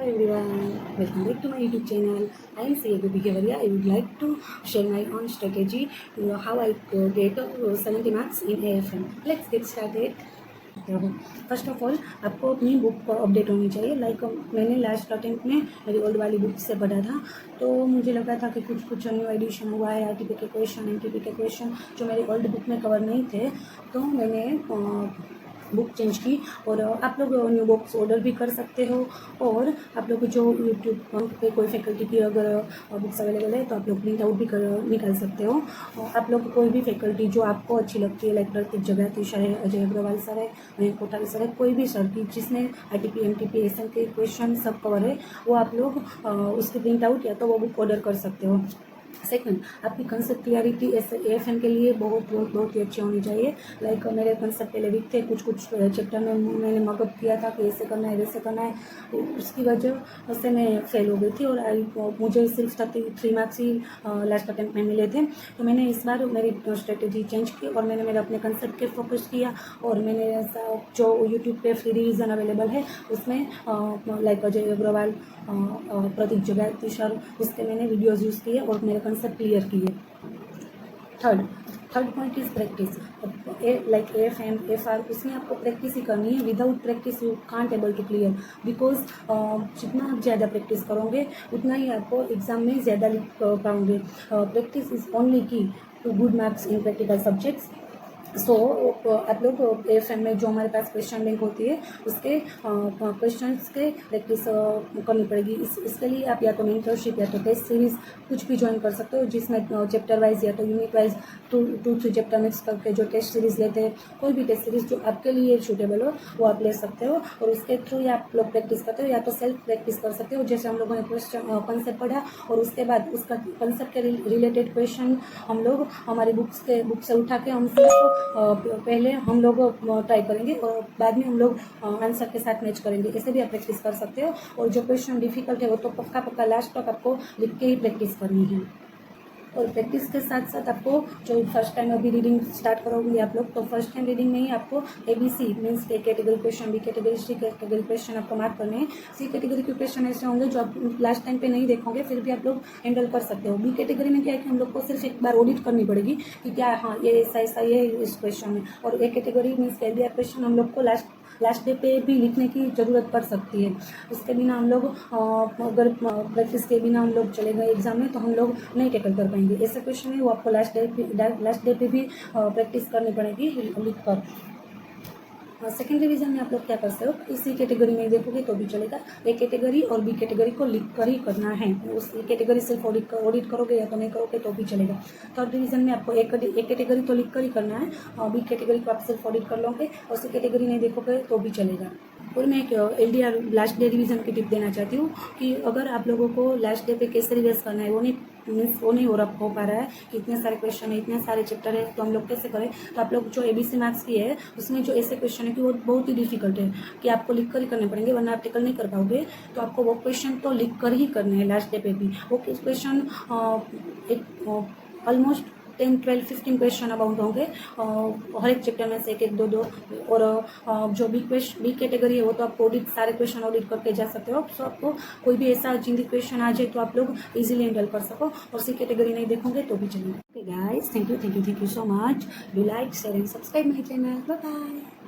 everyone, welcome back to my YouTube channel. I am Sia Gopi Kevaria. I would like to share my own strategy how I get 70 marks in AFM. Let's get started. First of all आपको अपनी book पर update होनी चाहिए। Like मैंने last attempt में मेरी old वाली book से पढ़ा था, तो मुझे लगा था कि कुछ न्यू एडिशन हुआ है, आरटीपी के क्वेश्चन, एनटीपी के क्वेश्चन जो मेरी ओल्ड बुक में कवर नहीं थे, तो मैंने बुक चेंज की। और आप लोग न्यू बुक्स ऑर्डर भी कर सकते हो, और आप लोग जो यूट्यूब पे कोई फैकल्टी की अगर बुक्स अवेलेबल है तो आप लोग प्रिंट आउट भी निकाल सकते हो। आप लोग कोई भी फैकल्टी जो आपको अच्छी लगती है, लाइक प्रतीक जगाती सर है, अजय अग्रवाल सर है, मयंक कोठारी सर है, कोई भी सर की जिसने आरटीपी एमटीपी एसएम के क्वेश्चन सब कवर है, वो आप लोग उसकी प्रिंट आउट या तो वो बुक ऑर्डर कर सकते हो। सेकंड, आपकी कंसेप्ट क्लियरिटी एएफएम के लिए बहुत ही अच्छी होनी चाहिए। लाइक मेरे कंसेप्ट पहले वीक थे, कुछ चैप्टर में मैंने मगअप किया था कि ऐसे करना है वैसे करना है, उसकी वजह से मैं फेल हो गई थी और मुझे सिर्फ 33 मार्क्स ही लास्ट अटेम्प्ट में मिले थे। तो मैंने इस बार मेरी स्ट्रेटेजी चेंज की और मैंने मेरे अपने कंसेप्ट के फोकस किया, और मैंने जो यूट्यूब पे फ्री रिवीजन अवेलेबल है उसमें लाइक अजय अग्रवाल, प्रतीक जगाती सर, उसके मैंने वीडियोज़ यूज़ किए और मेरे कंसेप्ट क्लियर किए। Third point is practice. Like AFM FR, उसमें आपको प्रैक्टिस ही करनी है। Without practice you can't able to clear, because जितना आप ज़्यादा प्रैक्टिस करोगे उतना ही आपको एग्जाम में ज़्यादा लिख पाओगे। Practice is only key to good marks in practical subjects. So आप लोग एएफएम में जो हमारे पास क्वेश्चन बैंक होती है उसके क्वेश्चंस के प्रैक्टिस करनी पड़ेगी। इसके लिए आप या तो मेंटरशिप या तो टेस्ट सीरीज कुछ भी ज्वाइन कर सकते हो, जिसमें चैप्टर वाइज या तो यूनिट वाइज 2-3 चैप्टर मिक्स करके जो टेस्ट सीरीज लेते हैं, कोई भी टेस्ट सीरीज जो आपके लिए सूटेबल हो वो आप ले सकते हो, और उसके थ्रू ही आप लोग प्रैक्टिस करते हो, या तो सेल्फ प्रैक्टिस कर सकते हो। जैसे हम लोगों ने कंसेप्ट पढ़ा और उसके बाद उसका कंसेप्ट के रिलेटेड क्वेश्चन हम लोग हमारी बुक से उठा के हम सिर्फ पहले हम लोग ट्राई करेंगे और बाद में हम लोग आंसर के साथ मैच करेंगे। ऐसे भी आप प्रैक्टिस कर सकते हो, और जो क्वेश्चन डिफिकल्ट है वो तो पक्का लास्ट तक आपको लिख के ही प्रैक्टिस करनी है। और प्रैक्टिस के साथ साथ आपको जो फर्स्ट टाइम अभी रीडिंग स्टार्ट करोगे आप लोग, तो फर्स्ट टाइम रीडिंग में ही आपको ABC means A category question, B category, C category question आपको मार्क करने हैं। सी कैटेगरी के क्वेश्चन ऐसे होंगे जो आप लास्ट टाइम पे नहीं देखोगे, फिर भी आप लोग हैंडल कर सकते हो। बी कैटेगरी में क्या है कि हम लोग को सिर्फ एक बार ऑडिट करनी पड़ेगी कि क्या हाँ ये ऐसा ये इस क्वेश्चन में, और A category means LBR question हम लोग को लास्ट डे पे भी लिखने की ज़रूरत पड़ सकती है। उसके बिना हम लोग अगर प्रैक्टिस के बिना हम लोग चले गए एग्जाम में तो हम लोग नहीं टैकल कर पाएंगे। ऐसे क्वेश्चन है वो आपको लास्ट डे पे भी प्रैक्टिस करनी पड़ेगी लिख कर। सेकेंड रिवीजन में आप लोग क्या करते हो, इसी कैटेगरी में देखोगे तो भी चलेगा। ए कैटेगरी और बी कैटेगरी को लिख कर ही करना है। उस कैटेगरी सिर्फ ऑडिट करोगे या तो नहीं करोगे तो भी चलेगा। थर्ड रिवीजन में आपको एक कैटेगरी तो लिख कर ही करना है, और बी कैटेगरी को आप सिर्फ ऑडिट कर लोगे और सी कैटेगरी नहीं देखोगे तो भी चलेगा। और मैं एक LDR लास्ट डे रिवीजन की टिप देना चाहती हूँ कि अगर आप लोगों को लास्ट डे पे कैसे रिवाइज करना है वो नहीं हो पा रहा है कि इतने सारे क्वेश्चन है, इतने सारे चैप्टर है, तो हम लोग कैसे करें। तो आप लोग जो ABC मार्क्स की है उसमें जो ऐसे क्वेश्चन है कि वो बहुत ही डिफिकल्ट है कि आपको लिख कर ही करने पड़ेंगे, वरना आप टेकल नहीं कर पाओगे। तो आपको वो क्वेश्चन तो लिख कर ही करने हैं लास्ट डे पे भी। वो क्वेश्चन ऑलमोस्ट 10, 12, 15 क्वेश्चन अबाउट होंगे हर एक चैप्टर में से एक 2 और जो बी कैटेगरी है वो तो आप सारे क्वेश्चन ऑडिट करके जा सकते हो। सो आपको कोई भी ऐसा जिंदी क्वेश्चन आ जाए तो आप लोग इजीली हैंडल कर सको, और सी कैटेगरी नहीं देखोगे तो भी चलेगा। Guys, thank you so much. Do like, share and subscribe my channel. Bye bye.